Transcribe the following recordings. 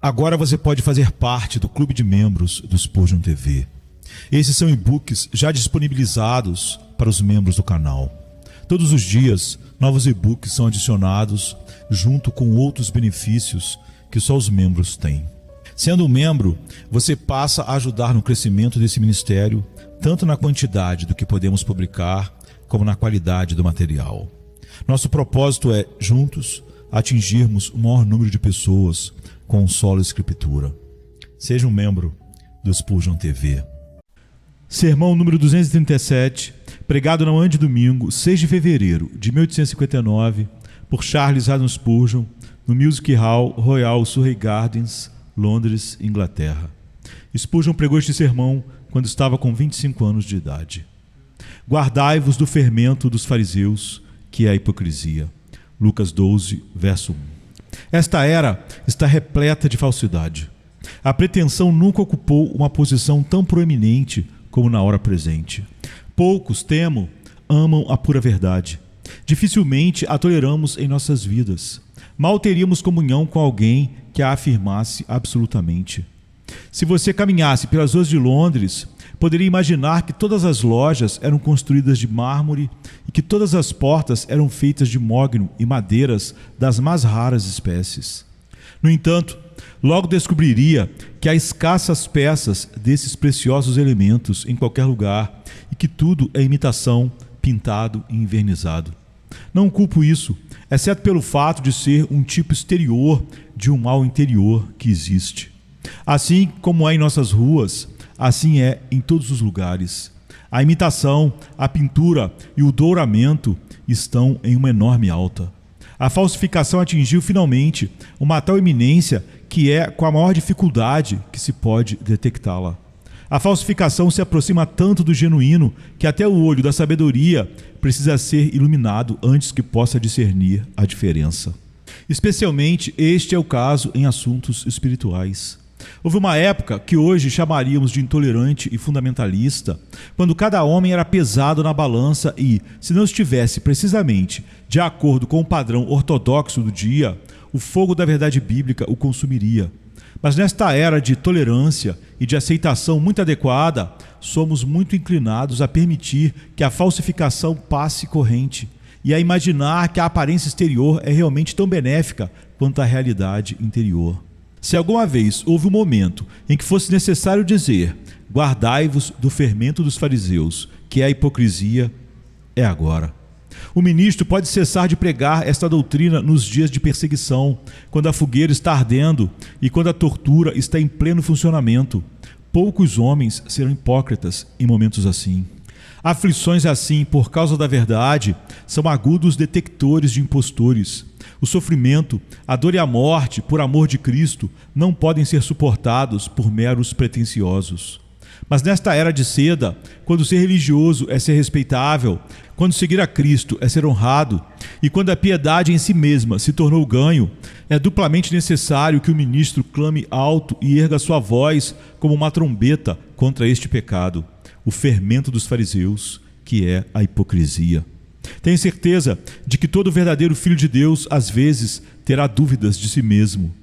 Agora você pode fazer parte do clube de membros do Spurgeon TV. Esses são e-books já disponibilizados para os membros do canal. Todos os dias, novos e-books são adicionados junto com outros benefícios que só os membros têm. Sendo um membro, você passa a ajudar no crescimento desse ministério, tanto na quantidade do que podemos publicar, como na qualidade do material. Nosso propósito é, juntos, atingirmos o maior número de pessoas com solo escritura. Seja um membro do Spurgeon TV. Sermão número 237, pregado na manhã de domingo, 6 de fevereiro de 1859, por Charles Haddon Spurgeon, no Music Hall Royal Surrey Gardens, Londres, Inglaterra. Spurgeon pregou este sermão quando estava com 25 anos de idade. Guardai-vos do fermento dos fariseus, que é a hipocrisia. Lucas 12, verso 1. Esta era está repleta de falsidade. A pretensão nunca ocupou uma posição tão proeminente como na hora presente. Poucos, temo, amam a pura verdade. Dificilmente a toleramos em nossas vidas. Mal teríamos comunhão com alguém que a afirmasse absolutamente. Se você caminhasse pelas ruas de Londres, poderia imaginar que todas as lojas eram construídas de mármore e que todas as portas eram feitas de mogno e madeiras das mais raras espécies. No entanto, logo descobriria que há escassas peças desses preciosos elementos em qualquer lugar e que tudo é imitação, pintado e envernizado. Não culpo isso, exceto pelo fato de ser um tipo exterior de um mal interior que existe. Assim como é em nossas ruas, assim é em todos os lugares. A imitação, a pintura e o douramento estão em uma enorme alta. A falsificação atingiu finalmente uma tal eminência que é com a maior dificuldade que se pode detectá-la. A falsificação se aproxima tanto do genuíno que até o olho da sabedoria precisa ser iluminado antes que possa discernir a diferença. Especialmente este é o caso em assuntos espirituais. Houve uma época que hoje chamaríamos de intolerante e fundamentalista, quando cada homem era pesado na balança e, se não estivesse precisamente de acordo com o padrão ortodoxo do dia, o fogo da verdade bíblica o consumiria. Mas nesta era de tolerância e de aceitação muito adequada, somos muito inclinados a permitir que a falsificação passe corrente e a imaginar que a aparência exterior é realmente tão benéfica quanto a realidade interior. Se alguma vez houve um momento em que fosse necessário dizer guardai-vos do fermento dos fariseus, que é a hipocrisia, é agora. O ministro pode cessar de pregar esta doutrina nos dias de perseguição, quando a fogueira está ardendo e quando a tortura está em pleno funcionamento. Poucos homens serão hipócritas em momentos assim. Aflições assim, por causa da verdade, são agudos detectores de impostores. O sofrimento, a dor e a morte, por amor de Cristo, não podem ser suportados por meros pretensiosos. Mas nesta era de seda, quando ser religioso é ser respeitável, quando seguir a Cristo é ser honrado, e quando a piedade em si mesma se tornou ganho, é duplamente necessário que o ministro clame alto e erga sua voz como uma trombeta contra este pecado, o fermento dos fariseus, que é a hipocrisia. Tenho certeza de que todo verdadeiro filho de Deus, às vezes, terá dúvidas de si mesmo.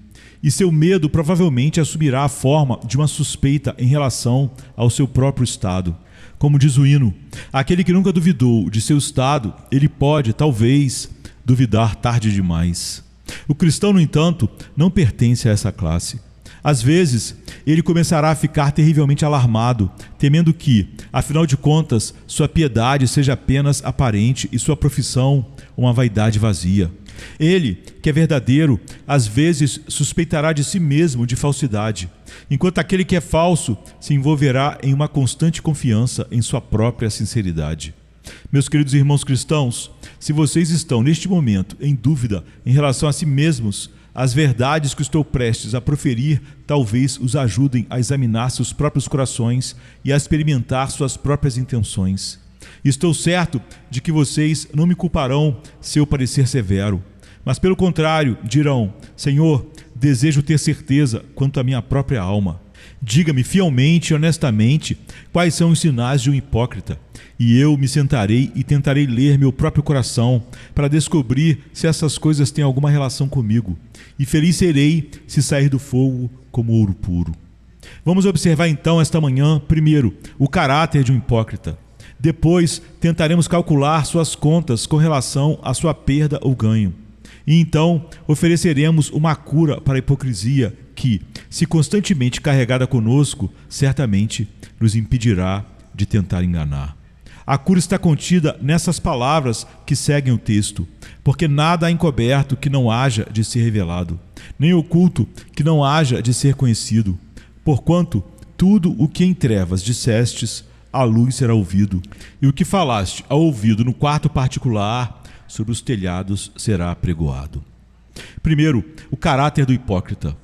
E seu medo provavelmente assumirá a forma de uma suspeita em relação ao seu próprio estado. Como diz o hino, aquele que nunca duvidou de seu estado, ele pode, talvez, duvidar tarde demais. O cristão, no entanto, não pertence a essa classe. Às vezes, ele começará a ficar terrivelmente alarmado, temendo que, afinal de contas, sua piedade seja apenas aparente e sua profissão uma vaidade vazia. Ele, que é verdadeiro, às vezes suspeitará de si mesmo de falsidade, enquanto aquele que é falso se envolverá em uma constante confiança em sua própria sinceridade. Meus queridos irmãos cristãos, se vocês estão neste momento em dúvida em relação a si mesmos, as verdades que estou prestes a proferir talvez os ajudem a examinar seus próprios corações e a experimentar suas próprias intenções. Estou certo de que vocês não me culparão se eu parecer severo, mas pelo contrário dirão: Senhor, desejo ter certeza quanto à minha própria alma. Diga-me fielmente e honestamente quais são os sinais de um hipócrita, e eu me sentarei e tentarei ler meu próprio coração para descobrir se essas coisas têm alguma relação comigo, e feliz serei se sair do fogo como ouro puro. Vamos observar então esta manhã, primeiro, o caráter de um hipócrita. Depois, tentaremos calcular suas contas com relação à sua perda ou ganho. E então, ofereceremos uma cura para a hipocrisia que, se constantemente carregada conosco, certamente nos impedirá de tentar enganar. A cura está contida nessas palavras que seguem o texto, porque nada há encoberto que não haja de ser revelado, nem oculto que não haja de ser conhecido. Porquanto, tudo o que em trevas dissestes, à luz será ouvido, e o que falaste ao ouvido no quarto particular, sobre os telhados será apregoado. Primeiro, o caráter do hipócrita.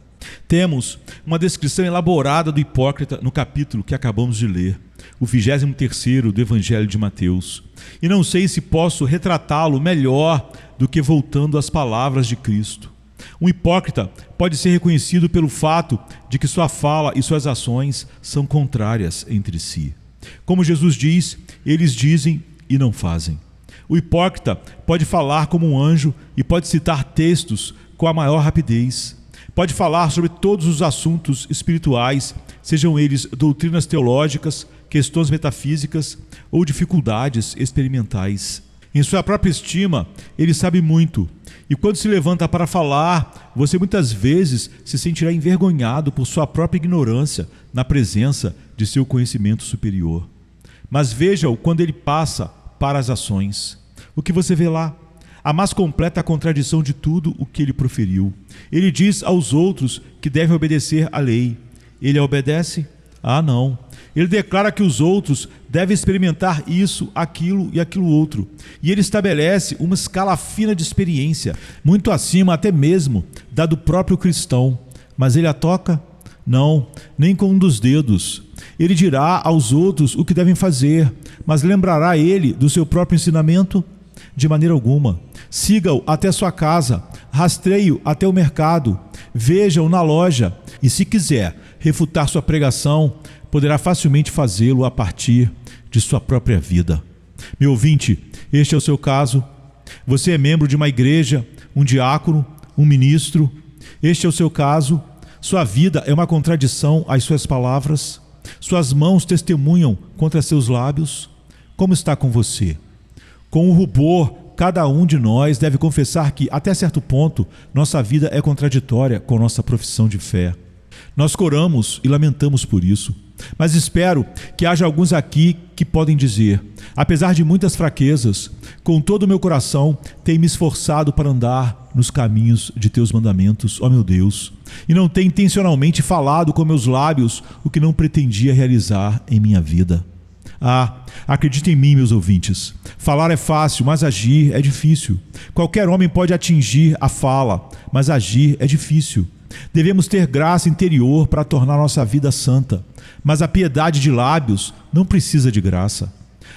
Temos uma descrição elaborada do hipócrita no capítulo que acabamos de ler, o 23º do Evangelho de Mateus. E não sei se posso retratá-lo melhor do que voltando às palavras de Cristo. Um hipócrita pode ser reconhecido pelo fato de que sua fala e suas ações são contrárias entre si. Como Jesus diz, eles dizem e não fazem. O hipócrita pode falar como um anjo e pode citar textos com a maior rapidez. Pode falar sobre todos os assuntos espirituais, sejam eles doutrinas teológicas, questões metafísicas ou dificuldades experimentais. Em sua própria estima, ele sabe muito. E quando se levanta para falar, você muitas vezes se sentirá envergonhado por sua própria ignorância na presença de seu conhecimento superior. Mas veja-o quando ele passa para as ações. O que você vê lá? A mais completa contradição de tudo o que ele proferiu. Ele diz aos outros que devem obedecer à lei. Ele a obedece? Ah, não. Ele declara que os outros devem experimentar isso, aquilo e aquilo outro. E ele estabelece uma escala fina de experiência, muito acima até mesmo da do próprio cristão. Mas ele a toca? Não, nem com um dos dedos. Ele dirá aos outros o que devem fazer, mas lembrará ele do seu próprio ensinamento? De maneira alguma. Siga-o até sua casa, rastreie-o até o mercado, veja-o na loja e, se quiser refutar sua pregação, poderá facilmente fazê-lo a partir de sua própria vida. Meu ouvinte, este é o seu caso. Você é membro de uma igreja, um diácono, um ministro. Este é o seu caso. Sua vida é uma contradição às suas palavras. Suas mãos testemunham contra seus lábios. Como está com você? Com o rubor, cada um de nós deve confessar que, até certo ponto, nossa vida é contraditória com nossa profissão de fé. Nós coramos e lamentamos por isso. Mas espero que haja alguns aqui que podem dizer: apesar de muitas fraquezas, com todo o meu coração tenho me esforçado para andar nos caminhos de teus mandamentos, ó meu Deus, e não tenho intencionalmente falado com meus lábios o que não pretendia realizar em minha vida. Ah, acreditem em mim, meus ouvintes. Falar é fácil, mas agir é difícil. Qualquer homem pode atingir a fala, mas agir é difícil. Devemos ter graça interior para tornar nossa vida santa, mas a piedade de lábios não precisa de graça.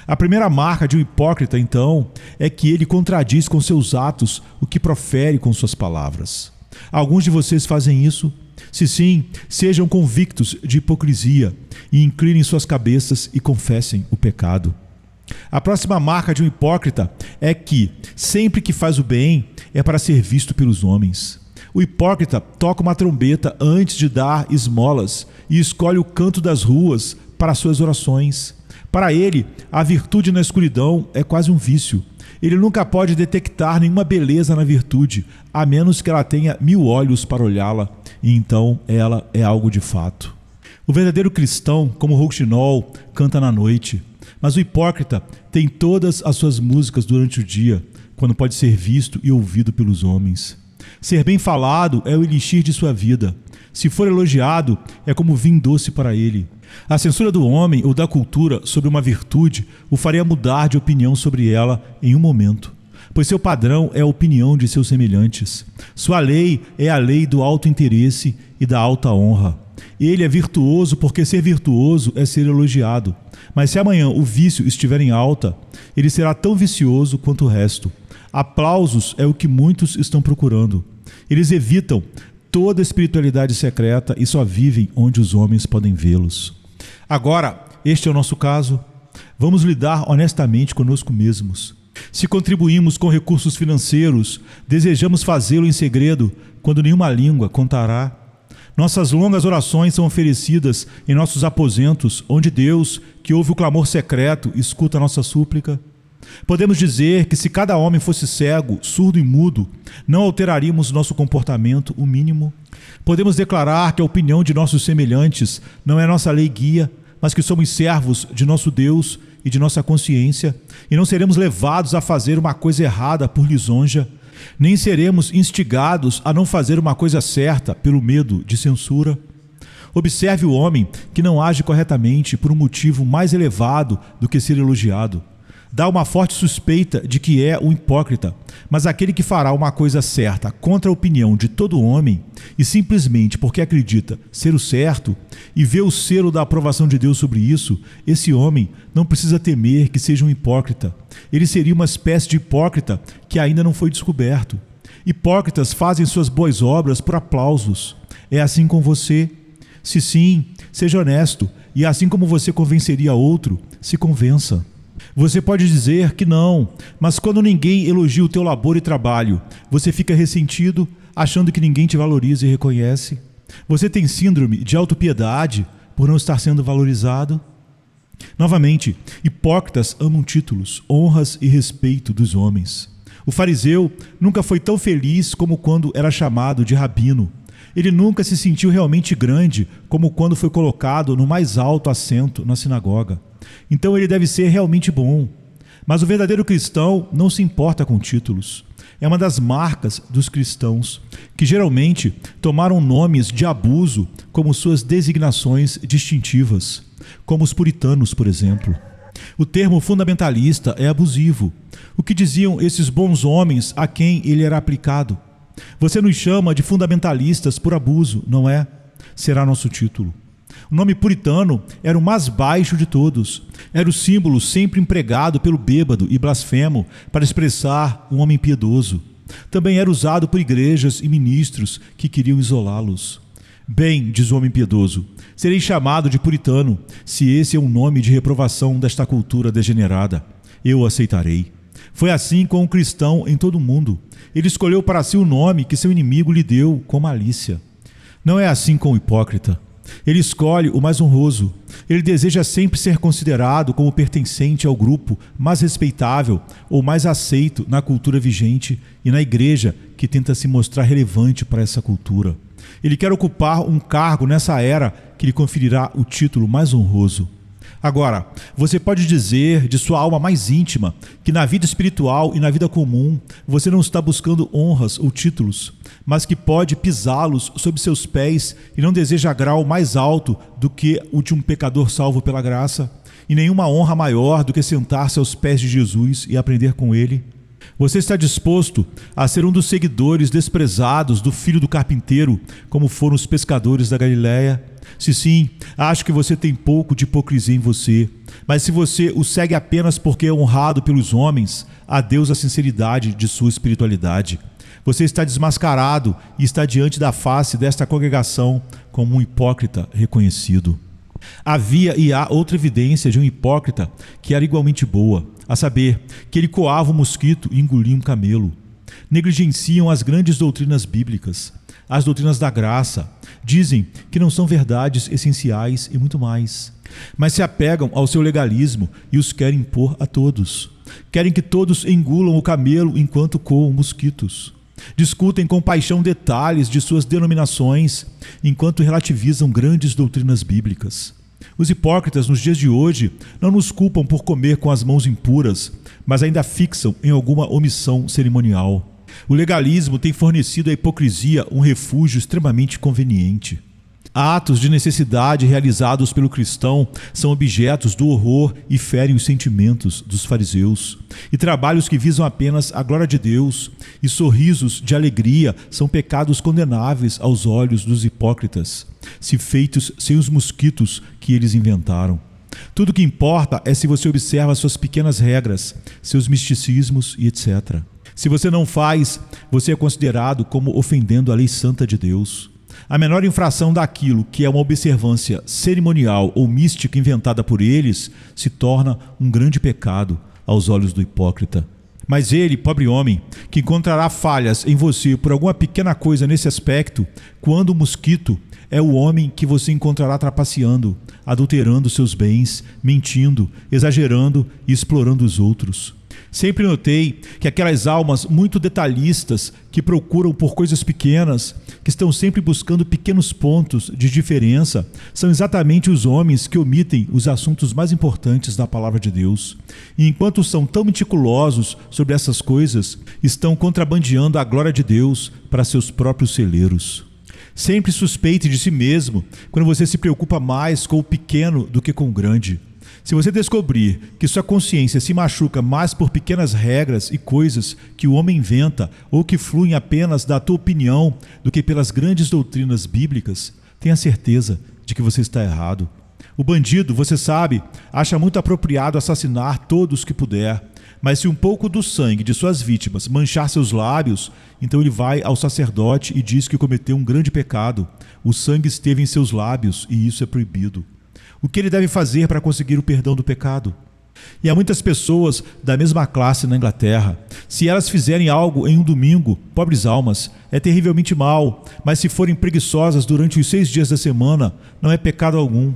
A primeira marca de um hipócrita, então, é que ele contradiz com seus atos o que profere com suas palavras. Alguns de vocês fazem isso? Se sim, sejam convictos de hipocrisia e inclinem suas cabeças e confessem o pecado. A próxima marca de um hipócrita é que, sempre que faz o bem, é para ser visto pelos homens. O hipócrita toca uma trombeta antes de dar esmolas e escolhe o canto das ruas para suas orações. Para ele, a virtude na escuridão é quase um vício. Ele nunca pode detectar nenhuma beleza na virtude, a menos que ela tenha 1000 olhos para olhá-la, e então ela é algo de fato. O verdadeiro cristão, como Rouxinol, canta na noite, mas o hipócrita tem todas as suas músicas durante o dia, quando pode ser visto e ouvido pelos homens. Ser bem falado é o elixir de sua vida. Se for elogiado, é como vinho doce para ele. A censura do homem ou da cultura sobre uma virtude o faria mudar de opinião sobre ela em um momento, pois seu padrão é a opinião de seus semelhantes. Sua lei é a lei do alto interesse e da alta honra. Ele é virtuoso porque ser virtuoso é ser elogiado. Mas se amanhã o vício estiver em alta, ele será tão vicioso quanto o resto. Aplausos é o que muitos estão procurando. Eles evitam toda espiritualidade secreta e só vivem onde os homens podem vê-los. Agora, este é o nosso caso. Vamos lidar honestamente conosco mesmos. Se contribuímos com recursos financeiros, desejamos fazê-lo em segredo, quando nenhuma língua contará. Nossas longas orações são oferecidas em nossos aposentos, onde Deus, que ouve o clamor secreto, escuta a nossa súplica. Podemos dizer que se cada homem fosse cego, surdo e mudo, não alteraríamos nosso comportamento o mínimo. Podemos declarar que a opinião de nossos semelhantes não é nossa lei guia, mas que somos servos de nosso Deus e de nossa consciência, e não seremos levados a fazer uma coisa errada por lisonja, nem seremos instigados a não fazer uma coisa certa pelo medo de censura. Observe o homem que não age corretamente por um motivo mais elevado do que ser elogiado. Dá uma forte suspeita de que é um hipócrita, mas aquele que fará uma coisa certa contra a opinião de todo homem e simplesmente porque acredita ser o certo e vê o selo da aprovação de Deus sobre isso, esse homem não precisa temer que seja um hipócrita. Ele seria uma espécie de hipócrita que ainda não foi descoberto. Hipócritas fazem suas boas obras por aplausos. É assim com você? Se sim, seja honesto, e assim como você convenceria outro, se convença. Você pode dizer que não, mas quando ninguém elogia o teu labor e trabalho, você fica ressentido, achando que ninguém te valoriza e reconhece? Você tem síndrome de autopiedade por não estar sendo valorizado? Novamente, hipócritas amam títulos, honras e respeito dos homens. O fariseu nunca foi tão feliz como quando era chamado de rabino. Ele nunca se sentiu realmente grande como quando foi colocado no mais alto assento na sinagoga. Então ele deve ser realmente bom. Mas o verdadeiro cristão não se importa com títulos. É uma das marcas dos cristãos, que geralmente tomaram nomes de abuso como suas designações distintivas, como os puritanos, por exemplo. O termo fundamentalista é abusivo. O que diziam esses bons homens a quem ele era aplicado? Você nos chama de fundamentalistas por abuso, não é? Será nosso título. O nome puritano era o mais baixo de todos. Era o símbolo sempre empregado pelo bêbado e blasfemo para expressar um homem piedoso. Também era usado por igrejas e ministros que queriam isolá-los. Bem, diz o homem piedoso, serei chamado de puritano, se esse é um nome de reprovação desta cultura degenerada. Eu o aceitarei. Foi assim com o cristão em todo o mundo. Ele escolheu para si o nome que seu inimigo lhe deu com malícia. Não é assim com o hipócrita. Ele escolhe o mais honroso. Ele deseja sempre ser considerado como pertencente ao grupo mais respeitável ou mais aceito na cultura vigente e na igreja que tenta se mostrar relevante para essa cultura. Ele quer ocupar um cargo nessa era que lhe conferirá o título mais honroso. Agora, você pode dizer de sua alma mais íntima que na vida espiritual e na vida comum você não está buscando honras ou títulos, mas que pode pisá-los sob seus pés e não deseja grau mais alto do que o de um pecador salvo pela graça, e nenhuma honra maior do que sentar-se aos pés de Jesus e aprender com ele. Você está disposto a ser um dos seguidores desprezados do filho do carpinteiro, como foram os pescadores da Galileia? Se sim, acho que você tem pouco de hipocrisia em você. Mas se você o segue apenas porque é honrado pelos homens, adeus a sinceridade de sua espiritualidade. Você está desmascarado e está diante da face desta congregação como um hipócrita reconhecido. Havia e há outra evidência de um hipócrita que era igualmente boa, a saber, que ele coava um mosquito e engolia um camelo. Negligenciam as grandes doutrinas bíblicas, as doutrinas da graça, dizem que não são verdades essenciais e muito mais, mas se apegam ao seu legalismo e os querem impor a todos. Querem que todos engulam o camelo enquanto coam mosquitos. Discutem com paixão detalhes de suas denominações, enquanto relativizam grandes doutrinas bíblicas. Os hipócritas nos dias de hoje não nos culpam por comer com as mãos impuras, mas ainda fixam em alguma omissão cerimonial. O legalismo tem fornecido à hipocrisia um refúgio extremamente conveniente. Atos de necessidade realizados pelo cristão são objetos do horror e ferem os sentimentos dos fariseus. E trabalhos que visam apenas a glória de Deus e sorrisos de alegria são pecados condenáveis aos olhos dos hipócritas, se feitos sem os mosquitos que eles inventaram. Tudo o que importa é se você observa suas pequenas regras, seus misticismos e etc. Se você não faz, você é considerado como ofendendo a lei santa de Deus. A menor infração daquilo que é uma observância cerimonial ou mística inventada por eles se torna um grande pecado aos olhos do hipócrita. Mas ele, pobre homem, que encontrará falhas em você por alguma pequena coisa nesse aspecto, quando o mosquito é o homem que você encontrará trapaceando, adulterando seus bens, mentindo, exagerando e explorando os outros. Sempre notei que aquelas almas muito detalhistas que procuram por coisas pequenas, que estão sempre buscando pequenos pontos de diferença, são exatamente os homens que omitem os assuntos mais importantes da palavra de Deus. E enquanto são tão meticulosos sobre essas coisas, estão contrabandeando a glória de Deus para seus próprios celeiros. Sempre suspeite de si mesmo quando você se preocupa mais com o pequeno do que com o grande. Se você descobrir que sua consciência se machuca mais por pequenas regras e coisas que o homem inventa ou que fluem apenas da tua opinião do que pelas grandes doutrinas bíblicas, tenha certeza de que você está errado. O bandido, você sabe, acha muito apropriado assassinar todos que puder, mas se um pouco do sangue de suas vítimas manchar seus lábios, então ele vai ao sacerdote e diz que cometeu um grande pecado. O sangue esteve em seus lábios e isso é proibido. O que ele deve fazer para conseguir o perdão do pecado? E há muitas pessoas da mesma classe na Inglaterra. Se elas fizerem algo em um domingo, pobres almas, é terrivelmente mal, mas se forem preguiçosas durante os 6 dias da semana, não é pecado algum.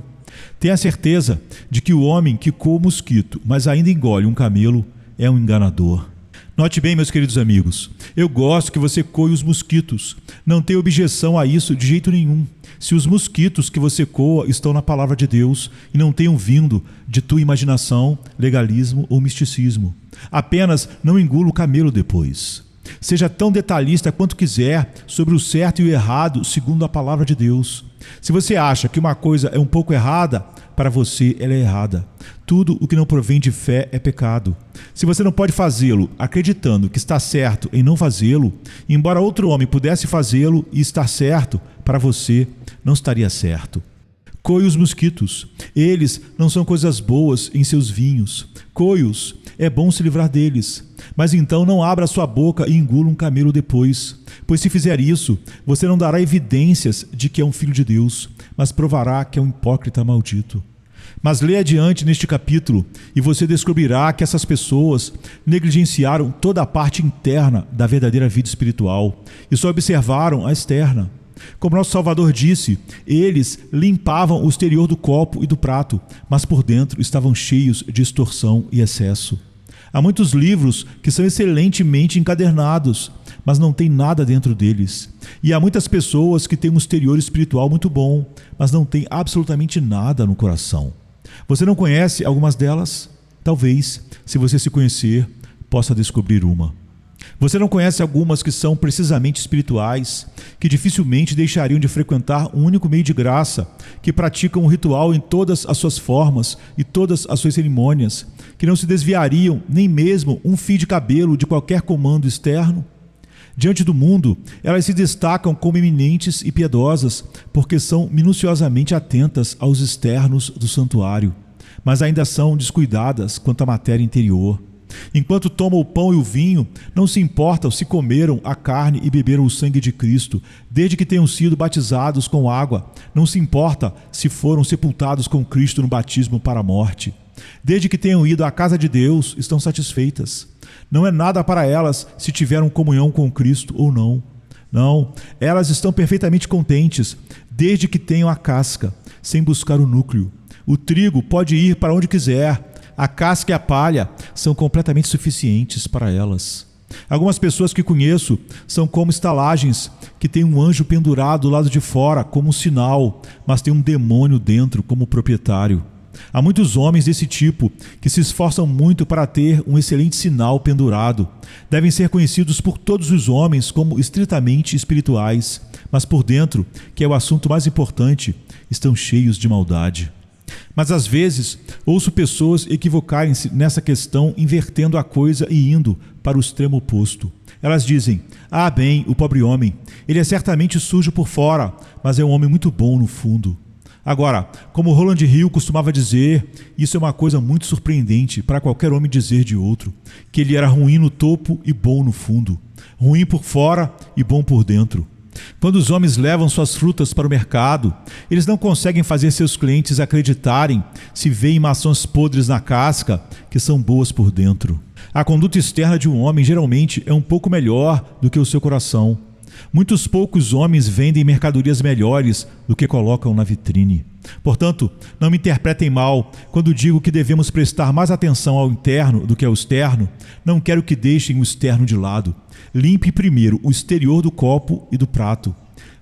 Tenha certeza de que o homem que coa o mosquito, mas ainda engole um camelo, é um enganador. Note bem, meus queridos amigos, eu gosto que você coe os mosquitos. Não tenho objeção a isso de jeito nenhum. Se os mosquitos que você coa estão na palavra de Deus e não tenham vindo de tua imaginação, legalismo ou misticismo. Apenas não engula o camelo depois. Seja tão detalhista quanto quiser sobre o certo e o errado segundo a palavra de Deus. Se você acha que uma coisa é um pouco errada, para você ela é errada. Tudo o que não provém de fé é pecado. Se você não pode fazê-lo acreditando que está certo em não fazê-lo, embora outro homem pudesse fazê-lo e estar certo, para você não estaria certo. Coe os mosquitos. Eles não são coisas boas em seus vinhos. Coe-os. É bom se livrar deles. Mas então não abra sua boca e engula um camelo depois. Pois se fizer isso, você não dará evidências de que é um filho de Deus, mas provará que é um hipócrita maldito. Mas leia adiante neste capítulo e você descobrirá que essas pessoas negligenciaram toda a parte interna da verdadeira vida espiritual e só observaram a externa. Como nosso Salvador disse, eles limpavam o exterior do copo e do prato, mas por dentro estavam cheios de extorsão e excesso. Há muitos livros que são excelentemente encadernados, mas não tem nada dentro deles. E há muitas pessoas que têm um exterior espiritual muito bom, mas não têm absolutamente nada no coração. Você não conhece algumas delas? Talvez, se você se conhecer, possa descobrir uma. Você não conhece algumas que são precisamente espirituais, que dificilmente deixariam de frequentar um único meio de graça, que praticam o ritual em todas as suas formas e todas as suas cerimônias, que não se desviariam nem mesmo um fio de cabelo de qualquer comando externo? Diante do mundo, elas se destacam como eminentes e piedosas, porque são minuciosamente atentas aos externos do santuário, mas ainda são descuidadas quanto à matéria interior. Enquanto tomam o pão e o vinho, não se importam se comeram a carne e beberam o sangue de Cristo, desde que tenham sido batizados com água. Não se importa se foram sepultados com Cristo no batismo para a morte. Desde que tenham ido à casa de Deus, estão satisfeitas. Não é nada para elas se tiveram comunhão com Cristo ou não. Não, elas estão perfeitamente contentes, desde que tenham a casca, sem buscar o núcleo. O trigo pode ir para onde quiser. A casca e a palha são completamente suficientes para elas. Algumas pessoas que conheço são como estalagens que têm um anjo pendurado do lado de fora como um sinal, mas tem um demônio dentro como proprietário. Há muitos homens desse tipo que se esforçam muito para ter um excelente sinal pendurado. Devem ser conhecidos por todos os homens como estritamente espirituais, mas por dentro, que é o assunto mais importante, estão cheios de maldade. Mas às vezes ouço pessoas equivocarem-se nessa questão, invertendo a coisa e indo para o extremo oposto. Elas dizem: "Ah, bem, o pobre homem, ele é certamente sujo por fora, mas é um homem muito bom no fundo." Agora, como Roland Hill costumava dizer, isso é uma coisa muito surpreendente para qualquer homem dizer de outro, que ele era ruim no topo e bom no fundo, ruim por fora e bom por dentro. Quando os homens levam suas frutas para o mercado, eles não conseguem fazer seus clientes acreditarem, se veem maçãs podres na casca, que são boas por dentro. A conduta externa de um homem geralmente é um pouco melhor do que o seu coração. Muitos poucos homens vendem mercadorias melhores do que colocam na vitrine. Portanto, não me interpretem mal quando digo que devemos prestar mais atenção ao interno do que ao externo. Não quero que deixem o externo de lado. Limpe primeiro o exterior do copo e do prato.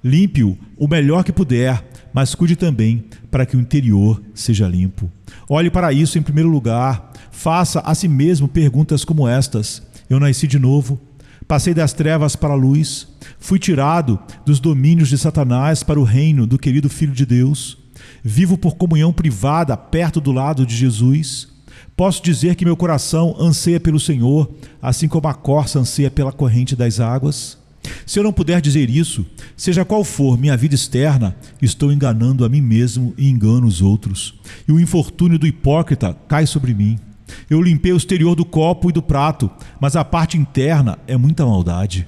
Limpe-o o melhor que puder, mas cuide também para que o interior seja limpo. Olhe para isso em primeiro lugar. Faça a si mesmo perguntas como estas: eu nasci de novo? Passei das trevas para a luz? Fui tirado dos domínios de Satanás para o reino do querido Filho de Deus? Vivo por comunhão privada perto do lado de Jesus? Posso dizer que meu coração anseia pelo Senhor, assim como a corça anseia pela corrente das águas? Se eu não puder dizer isso, seja qual for minha vida externa, estou enganando a mim mesmo e engano os outros. E o infortúnio do hipócrita cai sobre mim. Eu limpei o exterior do copo e do prato, mas a parte interna é muita maldade.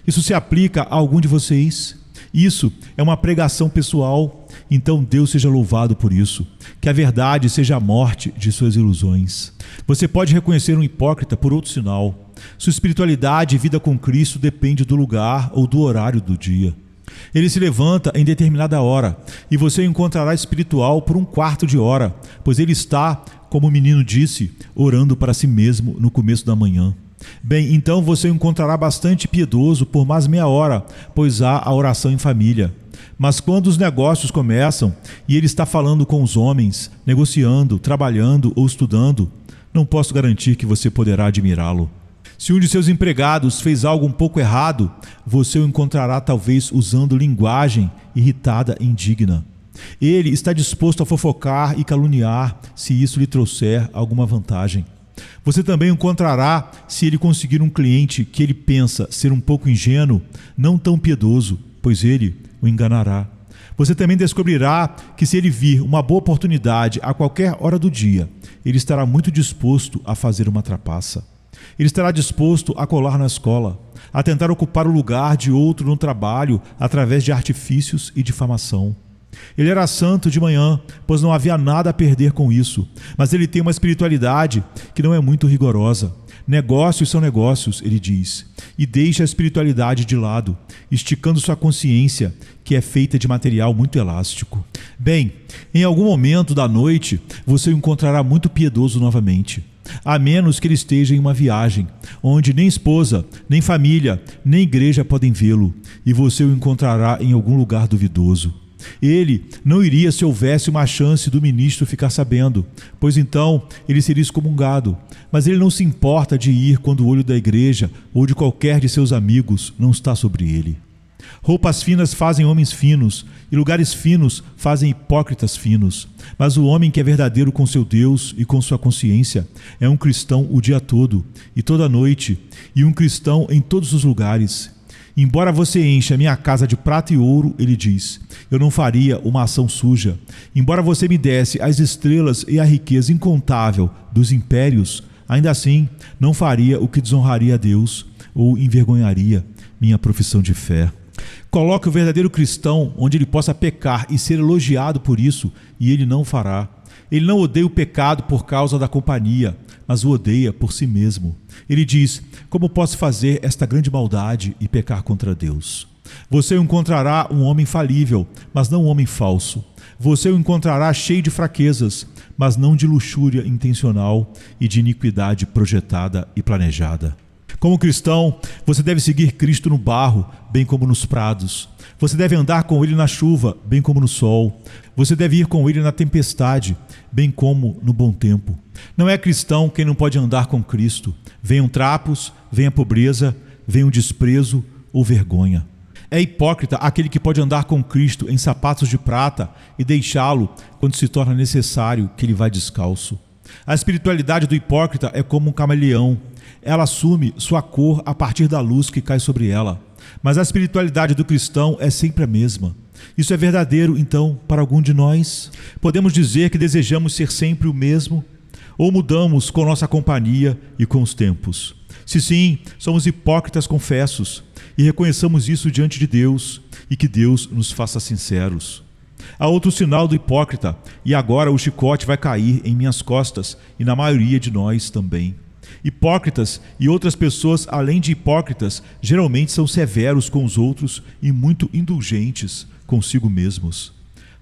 Isso se aplica a algum de vocês? Isso é uma pregação pessoal, então Deus seja louvado por isso. Que a verdade seja a morte de suas ilusões. Você pode reconhecer um hipócrita por outro sinal. Sua espiritualidade e vida com Cristo depende do lugar ou do horário do dia. Ele se levanta em determinada hora e você o encontrará espiritual por um quarto de hora, pois ele está, como o menino disse, orando para si mesmo no começo da manhã. Bem, então você o encontrará bastante piedoso por mais meia hora, pois há a oração em família. Mas quando os negócios começam e ele está falando com os homens, negociando, trabalhando ou estudando, não posso garantir que você poderá admirá-lo. Se um de seus empregados fez algo um pouco errado, você o encontrará talvez usando linguagem irritada e indigna. Ele está disposto a fofocar e caluniar se isso lhe trouxer alguma vantagem. Você também o encontrará se ele conseguir um cliente que ele pensa ser um pouco ingênuo, não tão piedoso, pois ele o enganará. Você também descobrirá que se ele vir uma boa oportunidade a qualquer hora do dia, ele estará muito disposto a fazer uma trapaça. Ele estará disposto a colar na escola, a tentar ocupar o lugar de outro no trabalho através de artifícios e difamação. Ele era santo de manhã, pois não havia nada a perder com isso, mas ele tem uma espiritualidade que não é muito rigorosa. Negócios são negócios, ele diz, e deixa a espiritualidade de lado, esticando sua consciência, que é feita de material muito elástico. Bem, em algum momento da noite, você o encontrará muito piedoso novamente, a menos que ele esteja em uma viagem, onde nem esposa, nem família, nem igreja podem vê-lo, e você o encontrará em algum lugar duvidoso. Ele não iria se houvesse uma chance do ministro ficar sabendo, pois então ele seria excomungado. Mas ele não se importa de ir quando o olho da igreja ou de qualquer de seus amigos não está sobre ele. Roupas finas fazem homens finos, e lugares finos fazem hipócritas finos. Mas o homem que é verdadeiro com seu Deus e com sua consciência é um cristão o dia todo e toda noite, e um cristão em todos os lugares. Embora você encha a minha casa de prata e ouro, ele diz, eu não faria uma ação suja. Embora você me desse as estrelas e a riqueza incontável dos impérios, ainda assim não faria o que desonraria a Deus ou envergonharia minha profissão de fé. Coloque o verdadeiro cristão onde ele possa pecar e ser elogiado por isso, e ele não o fará. Ele não odeia o pecado por causa da companhia, mas o odeia por si mesmo. Ele diz, como posso fazer esta grande maldade e pecar contra Deus? Você o encontrará um homem falível, mas não um homem falso. Você o encontrará cheio de fraquezas, mas não de luxúria intencional e de iniquidade projetada e planejada. Como cristão, você deve seguir Cristo no barro, bem como nos prados. Você deve andar com Ele na chuva, bem como no sol. Você deve ir com Ele na tempestade, bem como no bom tempo. Não é cristão quem não pode andar com Cristo. Venham trapos, venha pobreza, venha o desprezo ou vergonha. É hipócrita aquele que pode andar com Cristo em sapatos de prata e deixá-lo quando se torna necessário que ele vá descalço. A espiritualidade do hipócrita é como um camaleão. Ela assume sua cor a partir da luz que cai sobre ela. Mas a espiritualidade do cristão é sempre a mesma. Isso é verdadeiro, então, para algum de nós? Podemos dizer que desejamos ser sempre o mesmo? Ou mudamos com nossa companhia e com os tempos? Se sim, somos hipócritas confessos e reconheçamos isso diante de Deus e que Deus nos faça sinceros. Há outro sinal do hipócrita, e agora o chicote vai cair em minhas costas e na maioria de nós também. Hipócritas e outras pessoas, além de hipócritas, geralmente são severos com os outros e muito indulgentes consigo mesmos.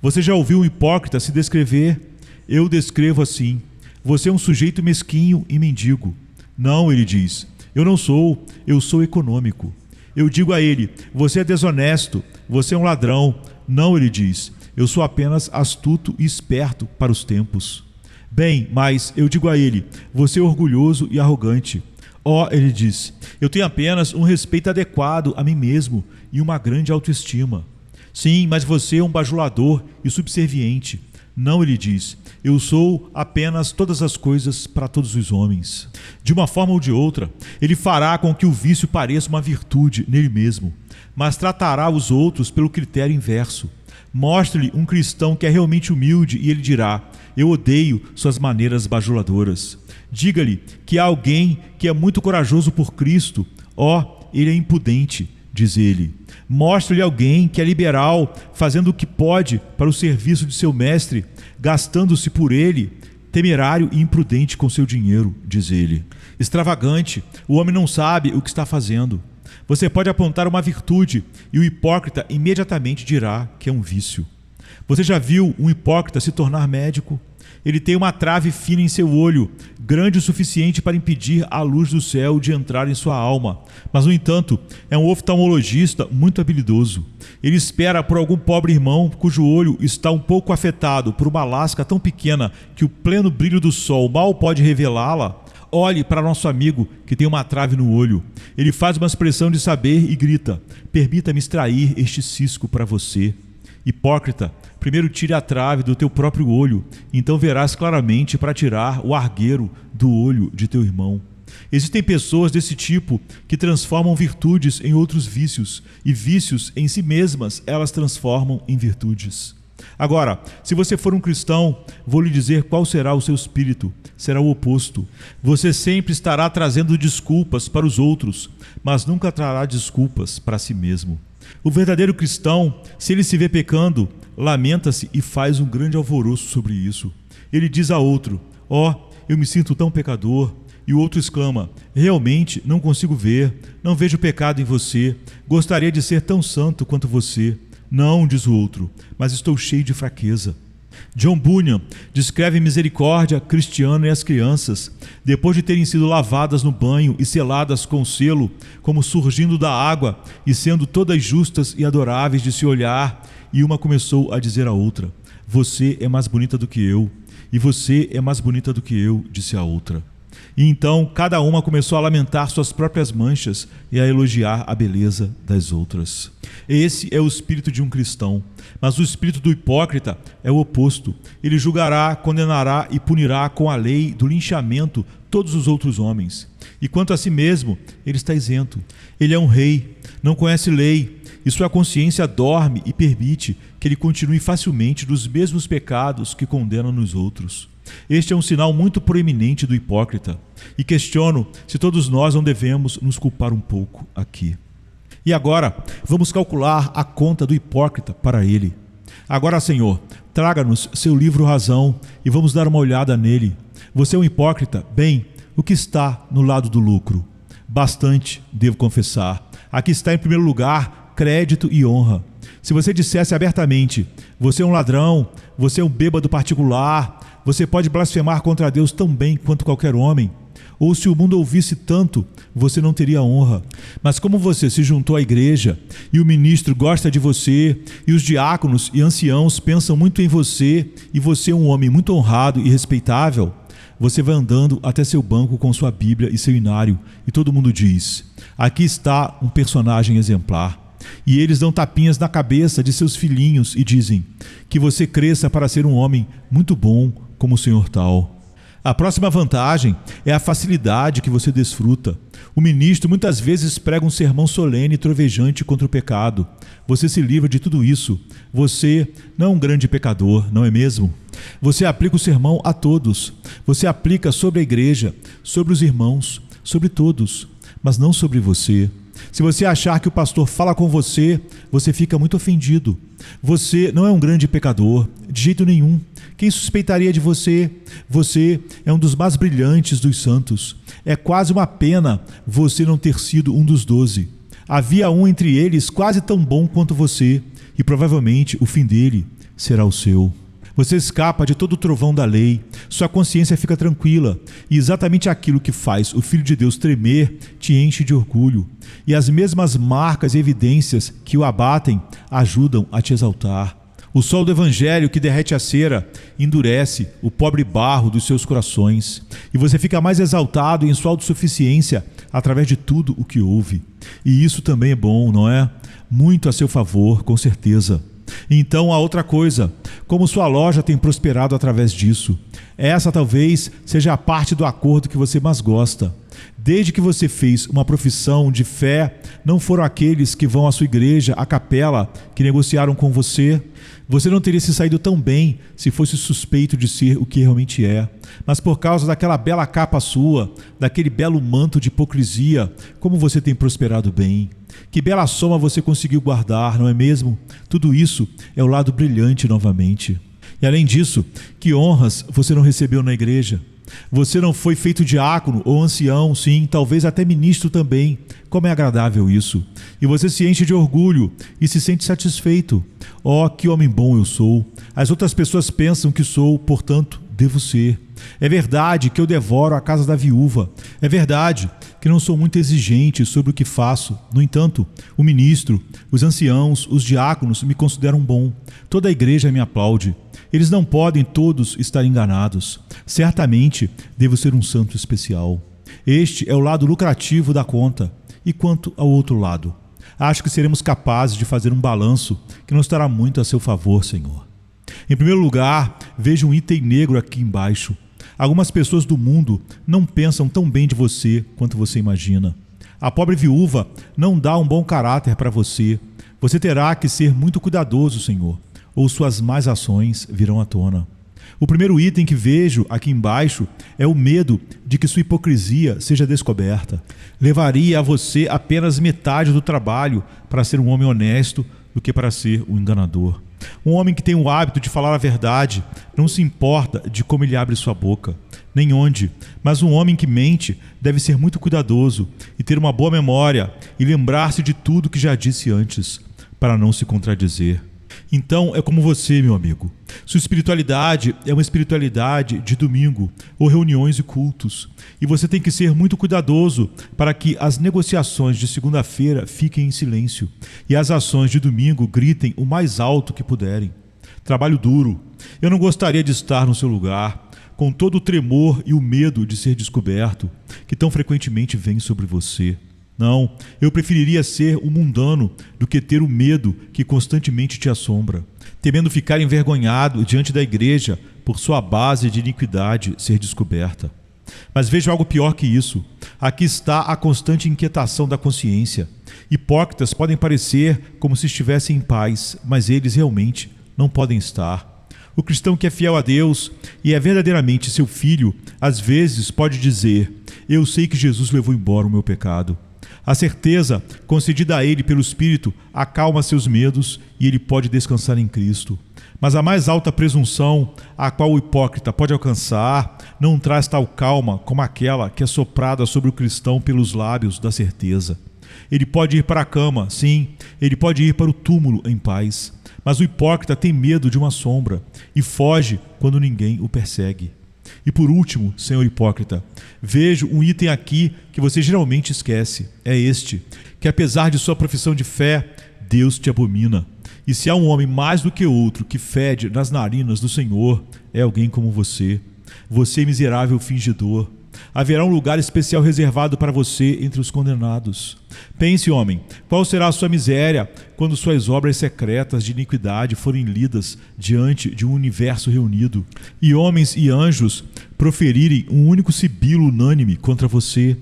Você já ouviu um hipócrita se descrever? Eu descrevo assim: você é um sujeito mesquinho e mendigo. Não, ele diz, eu não sou, eu sou econômico. Eu digo a ele, você é desonesto, você é um ladrão. Não, ele diz, eu sou apenas astuto e esperto para os tempos. Bem, mas eu digo a ele, você é orgulhoso e arrogante. Oh, ele diz, eu tenho apenas um respeito adequado a mim mesmo e uma grande autoestima. Sim, mas você é um bajulador e subserviente. Não, ele diz, eu sou apenas todas as coisas para todos os homens. De uma forma ou de outra, ele fará com que o vício pareça uma virtude nele mesmo, mas tratará os outros pelo critério inverso. Mostre-lhe um cristão que é realmente humilde e ele dirá, eu odeio suas maneiras bajuladoras. Diga-lhe que há alguém que é muito corajoso por Cristo. Ele é impudente, diz ele. Mostre-lhe alguém que é liberal, fazendo o que pode para o serviço de seu mestre, gastando-se por ele, temerário e imprudente com seu dinheiro, diz ele. Extravagante, o homem não sabe o que está fazendo. Você pode apontar uma virtude e o hipócrita imediatamente dirá que é um vício. Você já viu um hipócrita se tornar médico? Ele tem uma trave fina em seu olho, grande o suficiente para impedir a luz do céu de entrar em sua alma. Mas, no entanto, é um oftalmologista muito habilidoso. Ele espera por algum pobre irmão cujo olho está um pouco afetado por uma lasca tão pequena que o pleno brilho do sol mal pode revelá-la. Olhe para nosso amigo que tem uma trave no olho. Ele faz uma expressão de saber e grita, permita-me extrair este cisco para você. Hipócrita, primeiro tire a trave do teu próprio olho, então verás claramente para tirar o argueiro do olho de teu irmão. Existem pessoas desse tipo que transformam virtudes em outros vícios, e vícios em si mesmas elas transformam em virtudes. Agora, se você for um cristão, vou lhe dizer qual será o seu espírito. Será o oposto. Você sempre estará trazendo desculpas para os outros, mas nunca trará desculpas para si mesmo. O verdadeiro cristão, se ele se vê pecando, lamenta-se e faz um grande alvoroço sobre isso. Ele diz a outro, eu me sinto tão pecador. E o outro exclama, realmente não consigo ver, não vejo pecado em você, gostaria de ser tão santo quanto você. Não, diz o outro, mas estou cheio de fraqueza. John Bunyan descreve misericórdia cristiana e as crianças, depois de terem sido lavadas no banho e seladas com selo, como surgindo da água e sendo todas justas e adoráveis de se olhar, e uma começou a dizer à outra, você é mais bonita do que eu, e você é mais bonita do que eu, disse a outra. E então cada uma começou a lamentar suas próprias manchas e a elogiar a beleza das outras. Esse é o espírito de um cristão, mas o espírito do hipócrita é o oposto. Ele julgará, condenará e punirá com a lei do linchamento todos os outros homens. E quanto a si mesmo, ele está isento. Ele é um rei, não conhece lei, e sua consciência dorme e permite que ele continue facilmente dos mesmos pecados que condena nos outros. Este é um sinal muito proeminente do hipócrita, e questiono se todos nós não devemos nos culpar um pouco aqui. E agora, vamos calcular a conta do hipócrita para ele. Agora, Senhor, traga-nos seu livro Razão e vamos dar uma olhada nele. Você é um hipócrita? Bem, o que está no lado do lucro? Bastante, devo confessar. Aqui está em primeiro lugar crédito e honra. Se você dissesse abertamente, você é um ladrão, você é um bêbado particular, você pode blasfemar contra Deus tão bem quanto qualquer homem. Ou se o mundo ouvisse tanto, você não teria honra. Mas como você se juntou à igreja, e o ministro gosta de você, e os diáconos e anciãos pensam muito em você, e você é um homem muito honrado e respeitável, você vai andando até seu banco com sua Bíblia e seu inário, e todo mundo diz, aqui está um personagem exemplar. E eles dão tapinhas na cabeça de seus filhinhos e dizem que você cresça para ser um homem muito bom como o senhor tal. A próxima vantagem é a facilidade que você desfruta. O ministro muitas vezes prega um sermão solene e trovejante contra o pecado. Você se livra de tudo isso. Você não é um grande pecador, não é mesmo? Você aplica o sermão a todos. Você aplica sobre a igreja, sobre os irmãos, sobre todos, mas não sobre você. Se você achar que o pastor fala com você, você fica muito ofendido. Você não é um grande pecador, de jeito nenhum. Quem suspeitaria de você? Você é um dos mais brilhantes dos santos. É quase uma pena você não ter sido um dos 12. Havia um entre eles quase tão bom quanto você, e provavelmente o fim dele será o seu. Você escapa de todo o trovão da lei, sua consciência fica tranquila, e exatamente aquilo que faz o Filho de Deus tremer te enche de orgulho, e as mesmas marcas e evidências que o abatem ajudam a te exaltar. O sol do Evangelho que derrete a cera endurece o pobre barro dos seus corações, e você fica mais exaltado em sua autossuficiência através de tudo o que ouve. E isso também é bom, não é? Muito a seu favor, com certeza. Então, a outra coisa, como sua loja tem prosperado através disso, essa talvez seja a parte do acordo que você mais gosta. Desde que você fez uma profissão de fé, não foram aqueles que vão à sua igreja, à capela, que negociaram com você. Você não teria se saído tão bem se fosse suspeito de ser o que realmente é. Mas por causa daquela bela capa sua, daquele belo manto de hipocrisia, como você tem prosperado bem. Que bela soma você conseguiu guardar, não é mesmo? Tudo isso é o lado brilhante novamente. E além disso, que honras você não recebeu na igreja? Você não foi feito diácono ou ancião, sim, talvez até ministro também. Como é agradável isso. E você se enche de orgulho e se sente satisfeito. Oh, que homem bom eu sou. As outras pessoas pensam que sou, portanto, devo ser. É verdade que eu devoro a casa da viúva. É verdade que não sou muito exigente sobre o que faço. No entanto, o ministro, os anciãos, os diáconos me consideram bom. Toda a igreja me aplaude. Eles não podem todos estar enganados. Certamente devo ser um santo especial. Este é o lado lucrativo da conta. E quanto ao outro lado? Acho que seremos capazes de fazer um balanço que não estará muito a seu favor, Senhor. Em primeiro lugar, vejo um item negro aqui embaixo. Algumas pessoas do mundo não pensam tão bem de você quanto você imagina. A pobre viúva não dá um bom caráter para você. Você terá que ser muito cuidadoso, Senhor, ou suas más ações virão à tona. O primeiro item que vejo aqui embaixo é o medo de que sua hipocrisia seja descoberta. Levaria a você apenas metade do trabalho para ser um homem honesto do que para ser um enganador. Um homem que tem o hábito de falar a verdade não se importa de como ele abre sua boca, nem onde, mas um homem que mente deve ser muito cuidadoso e ter uma boa memória e lembrar-se de tudo que já disse antes, para não se contradizer. Então é como você, meu amigo. Sua espiritualidade é uma espiritualidade de domingo ou reuniões e cultos. E você tem que ser muito cuidadoso para que as negociações de segunda-feira fiquem em silêncio e as ações de domingo gritem o mais alto que puderem. Trabalho duro. Eu não gostaria de estar no seu lugar, com todo o tremor e o medo de ser descoberto que tão frequentemente vem sobre você. Não, eu preferiria ser um mundano do que ter o medo que constantemente te assombra, temendo ficar envergonhado diante da igreja por sua base de iniquidade ser descoberta. Mas vejo algo pior que isso. Aqui está a constante inquietação da consciência. Hipócritas podem parecer como se estivessem em paz, mas eles realmente não podem estar. O cristão que é fiel a Deus e é verdadeiramente seu filho, às vezes pode dizer: eu sei que Jesus levou embora o meu pecado. A certeza concedida a ele pelo Espírito acalma seus medos e ele pode descansar em Cristo. Mas a mais alta presunção a qual o hipócrita pode alcançar não traz tal calma como aquela que é soprada sobre o cristão pelos lábios da certeza. Ele pode ir para a cama, sim, ele pode ir para o túmulo em paz, mas o hipócrita tem medo de uma sombra e foge quando ninguém o persegue. E por último, senhor hipócrita, vejo um item aqui que você geralmente esquece. É este, que apesar de sua profissão de fé, Deus te abomina. E se há um homem mais do que outro que fede nas narinas do Senhor, é alguém como você. Você, miserável fingidor. haverá um lugar especial reservado para você entre os condenados. Pense, homem, qual será a sua miséria quando suas obras secretas de iniquidade forem lidas diante de um universo reunido, e homens e anjos proferirem um único sibilo unânime contra você?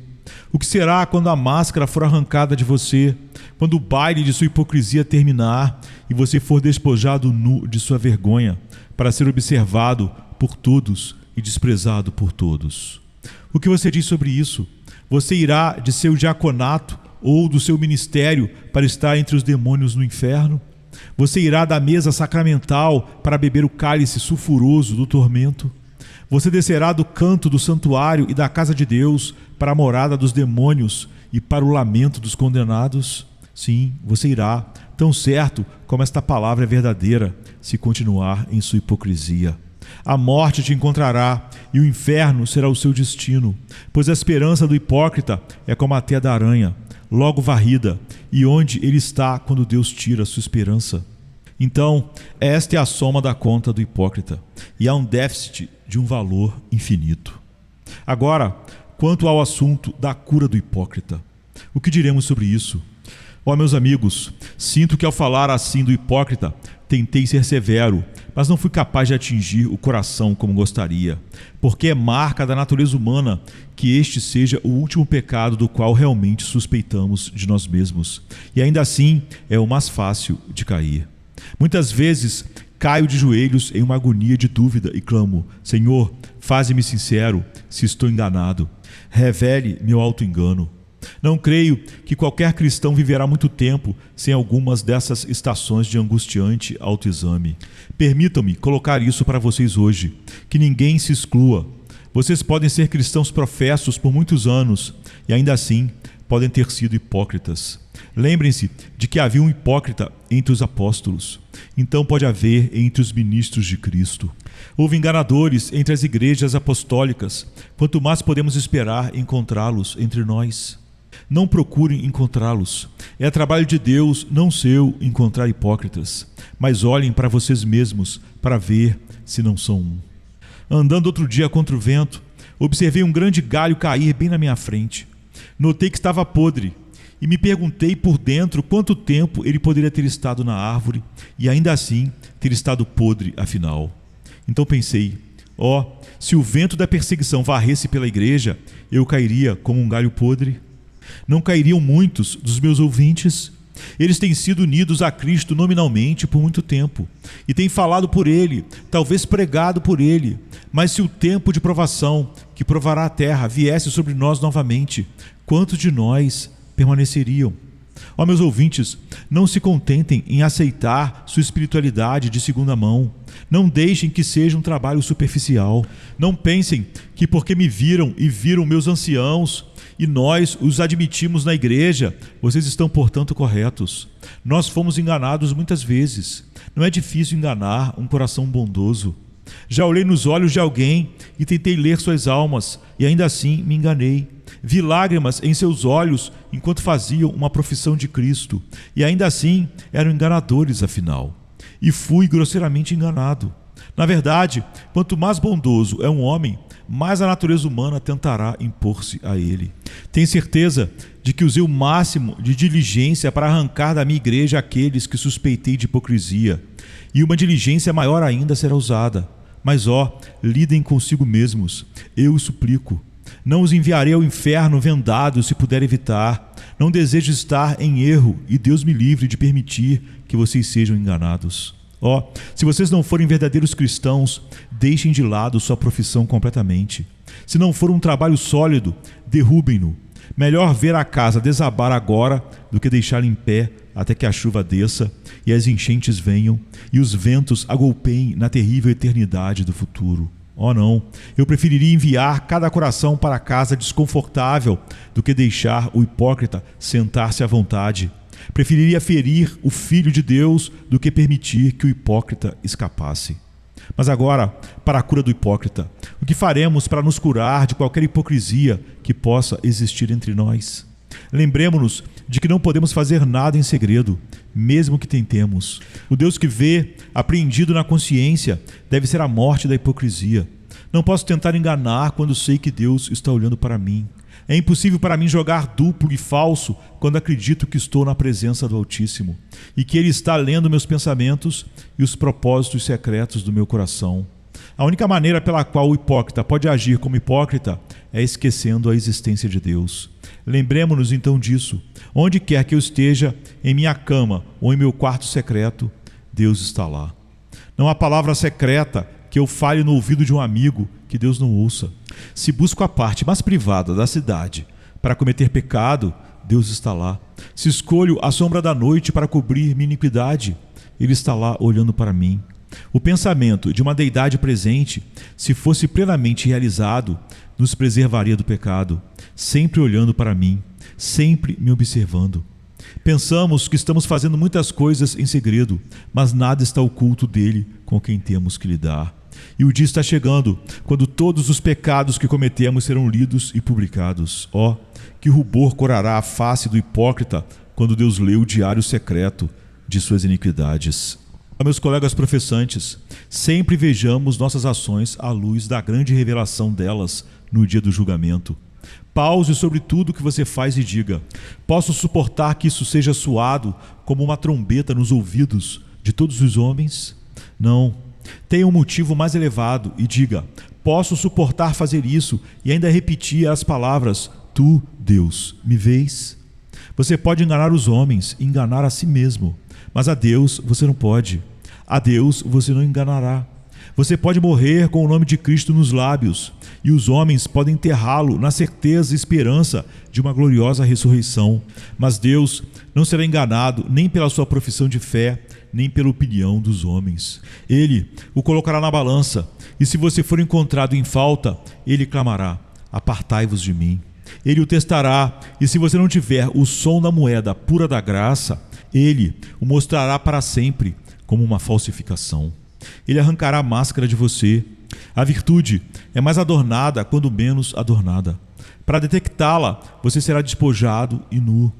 O que será quando a máscara for arrancada de você, quando o baile de sua hipocrisia terminar e você for despojado nu de sua vergonha, para ser observado por todos e desprezado por todos? O que você diz sobre isso? Você irá de seu diaconato ou do seu ministério para estar entre os demônios no inferno? Você irá da mesa sacramental para beber o cálice sulfuroso do tormento? Você descerá do canto do santuário e da casa de Deus para a morada dos demônios e para o lamento dos condenados? Sim, você irá, tão certo como esta palavra é verdadeira, se continuar em sua hipocrisia. A morte te encontrará e o inferno será o seu destino, pois a esperança do hipócrita é como a teia da aranha, logo varrida, e onde ele está quando Deus tira a sua esperança? Então, esta é a soma da conta do hipócrita, e há um déficit de um valor infinito. Agora, quanto ao assunto da cura do hipócrita, o que diremos sobre isso? Ó, meus amigos, sinto que ao falar assim do hipócrita, tentei ser severo, mas não fui capaz de atingir o coração como gostaria, porque é marca da natureza humana que este seja o último pecado do qual realmente suspeitamos de nós mesmos, e ainda assim é o mais fácil de cair. Muitas vezes caio de joelhos em uma agonia de dúvida e clamo: Senhor, faze-me sincero se estou enganado, revele meu auto-engano. Não creio que qualquer cristão viverá muito tempo sem algumas dessas estações de angustiante autoexame. Permitam-me colocar isso para vocês hoje, que ninguém se exclua. Vocês podem ser cristãos professos por muitos anos e ainda assim podem ter sido hipócritas. Lembrem-se de que havia um hipócrita entre os apóstolos. Então pode haver entre os ministros de Cristo. Houve enganadores entre as igrejas apostólicas. Quanto mais podemos esperar encontrá-los entre nós? Não procurem encontrá-los. É trabalho de Deus, não seu, encontrar hipócritas. Mas olhem para vocês mesmos para ver se não são um. Andando outro dia contra o vento, observei um grande galho cair bem na minha frente. Notei que estava podre e me perguntei por dentro quanto tempo ele poderia ter estado na árvore e ainda assim ter estado podre afinal. Então pensei: se o vento da perseguição varresse pela igreja, eu cairia como um galho podre? Não cairiam muitos dos meus ouvintes? Eles têm sido unidos a Cristo nominalmente por muito tempo e têm falado por Ele, talvez pregado por Ele. Mas se o tempo de provação que provará a terra viesse sobre nós novamente, quantos de nós permaneceriam? Ó, meus ouvintes, não se contentem em aceitar sua espiritualidade de segunda mão. Não deixem que seja um trabalho superficial. Não pensem que porque me viram e viram meus anciãos e nós os admitimos na igreja, vocês estão, portanto, corretos. Nós fomos enganados muitas vezes. Não é difícil enganar um coração bondoso. Já olhei nos olhos de alguém e tentei ler suas almas, e ainda assim me enganei. Vi lágrimas em seus olhos enquanto faziam uma profissão de Cristo, e ainda assim eram enganadores afinal. E fui grosseiramente enganado. Na verdade, quanto mais bondoso é um homem, mais a natureza humana tentará impor-se a ele. Tenho certeza de que usei o máximo de diligência para arrancar da minha igreja aqueles que suspeitei de hipocrisia, e uma diligência maior ainda será usada. Mas lidem consigo mesmos, eu os suplico. Não os enviarei ao inferno vendados se puder evitar. Não desejo estar em erro e Deus me livre de permitir que vocês sejam enganados. Se vocês não forem verdadeiros cristãos, deixem de lado sua profissão completamente. Se não for um trabalho sólido, derrubem-no. Melhor ver a casa desabar agora do que deixá-la em pé até que a chuva desça e as enchentes venham e os ventos a golpeiem na terrível eternidade do futuro. Não, eu preferiria enviar cada coração para casa desconfortável do que deixar o hipócrita sentar-se à vontade. Preferiria ferir o Filho de Deus do que permitir que o hipócrita escapasse. Mas agora, para a cura do hipócrita, o que faremos para nos curar de qualquer hipocrisia que possa existir entre nós? Lembremos-nos de que não podemos fazer nada em segredo, mesmo que tentemos. O Deus que vê, apreendido na consciência, deve ser a morte da hipocrisia. Não posso tentar enganar quando sei que Deus está olhando para mim. É impossível para mim jogar duplo e falso quando acredito que estou na presença do Altíssimo e que Ele está lendo meus pensamentos e os propósitos secretos do meu coração. A única maneira pela qual o hipócrita pode agir como hipócrita é esquecendo a existência de Deus. Lembremos-nos então disso. Onde quer que eu esteja, em minha cama ou em meu quarto secreto, Deus está lá. Não há palavra secreta que eu fale no ouvido de um amigo que Deus não ouça. Se busco a parte mais privada da cidade para cometer pecado, Deus está lá. Se escolho a sombra da noite para cobrir minha iniquidade, Ele está lá olhando para mim. O pensamento de uma deidade presente, se fosse plenamente realizado, nos preservaria do pecado, sempre olhando para mim, sempre me observando. Pensamos que estamos fazendo muitas coisas em segredo, mas nada está oculto dele com quem temos que lidar. E o dia está chegando, quando todos os pecados que cometemos serão lidos e publicados. Oh, que rubor corará a face do hipócrita quando Deus lê o diário secreto de suas iniquidades. Meus colegas professantes, sempre vejamos nossas ações à luz da grande revelação delas no dia do julgamento. Pause sobre tudo o que você faz e diga: posso suportar que isso seja soado como uma trombeta nos ouvidos de todos os homens? Não. Tenha um motivo mais elevado e diga: posso suportar fazer isso e ainda repetir as palavras: tu, Deus, me vês? Você pode enganar os homens e enganar a si mesmo, mas a Deus você não pode. A Deus você não enganará. Você pode morrer com o nome de Cristo nos lábios, e os homens podem enterrá-lo na certeza e esperança de uma gloriosa ressurreição. Mas Deus não será enganado nem pela sua profissão de fé, nem pela opinião dos homens. Ele o colocará na balança, e se você for encontrado em falta, ele clamará: apartai-vos de mim. Ele o testará, e se você não tiver o som da moeda pura da graça, ele o mostrará para sempre como uma falsificação. Ele arrancará a máscara de você. A virtude é mais adornada quando menos adornada. Para detectá-la, você será despojado e nu,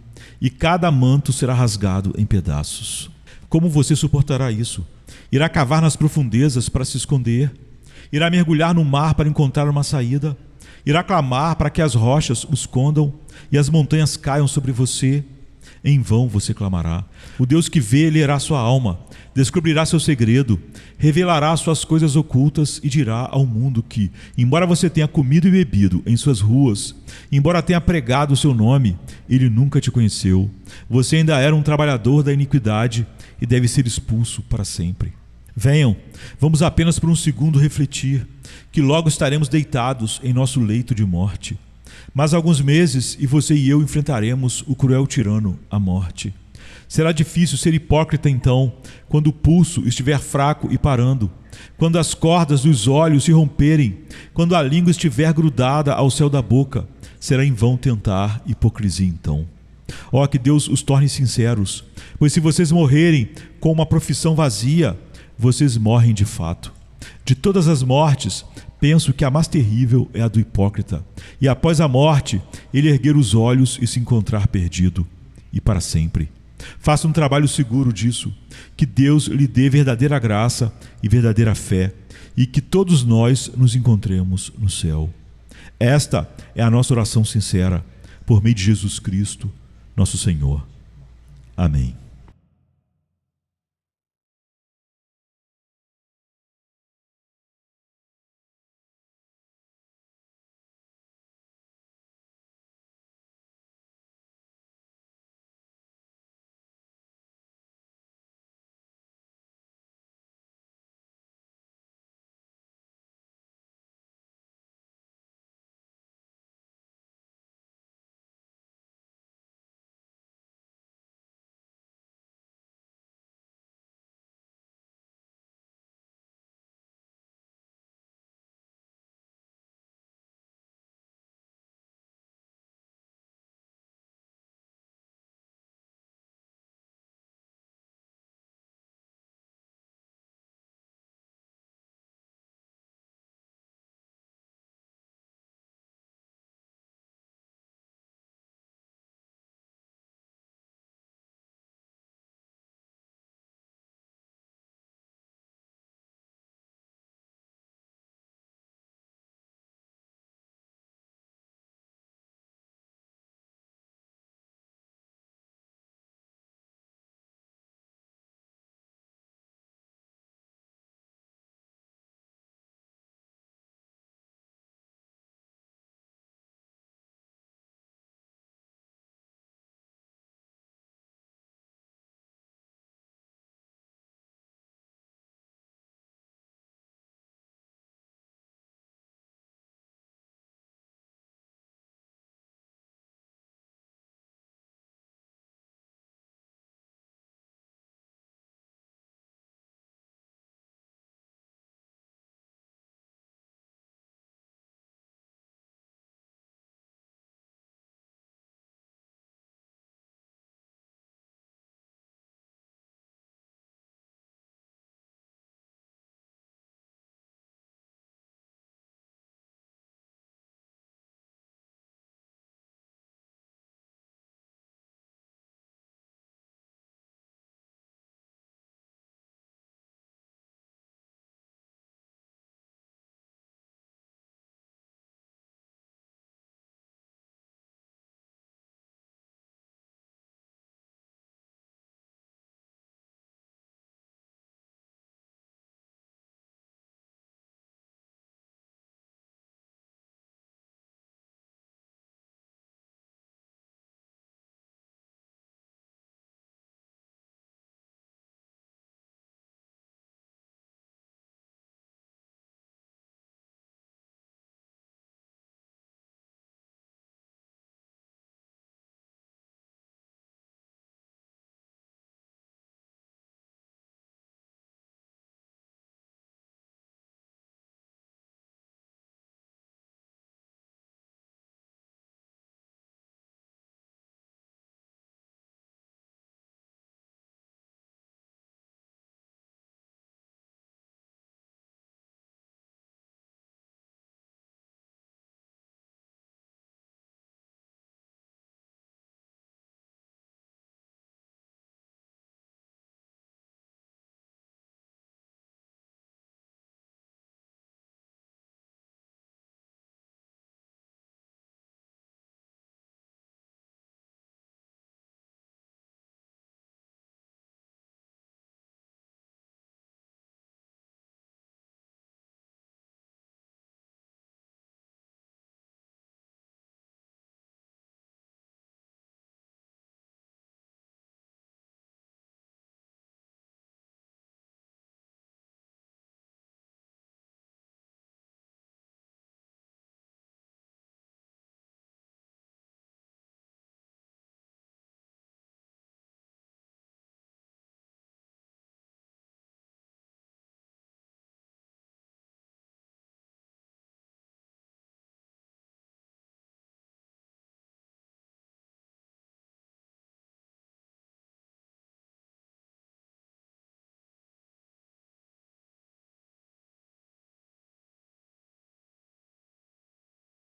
e cada manto será rasgado em pedaços. Como você suportará isso? Irá cavar nas profundezas para se esconder? Irá mergulhar no mar para encontrar uma saída? Irá clamar para que as rochas o escondam e as montanhas caiam sobre você? Em vão você clamará. O Deus que vê lerá sua alma, descobrirá seu segredo, revelará suas coisas ocultas e dirá ao mundo que, embora você tenha comido e bebido em suas ruas, embora tenha pregado o seu nome, ele nunca te conheceu. Você ainda era um trabalhador da iniquidade e deve ser expulso para sempre. Venham, vamos apenas por um segundo refletir que logo estaremos deitados em nosso leito de morte. Mas alguns meses e você e eu enfrentaremos o cruel tirano, a morte. Será difícil ser hipócrita então, quando o pulso estiver fraco e parando, quando as cordas dos olhos se romperem, quando a língua estiver grudada ao céu da boca. Será em vão tentar hipocrisia então. Ó, que Deus os torne sinceros, pois se vocês morrerem com uma profissão vazia, vocês morrem de fato. De todas as mortes, penso que a mais terrível é a do hipócrita, e após a morte, ele erguer os olhos e se encontrar perdido, e para sempre. Faça um trabalho seguro disso, que Deus lhe dê verdadeira graça e verdadeira fé, e que todos nós nos encontremos no céu. Esta é a nossa oração sincera, por meio de Jesus Cristo, nosso Senhor. Amém.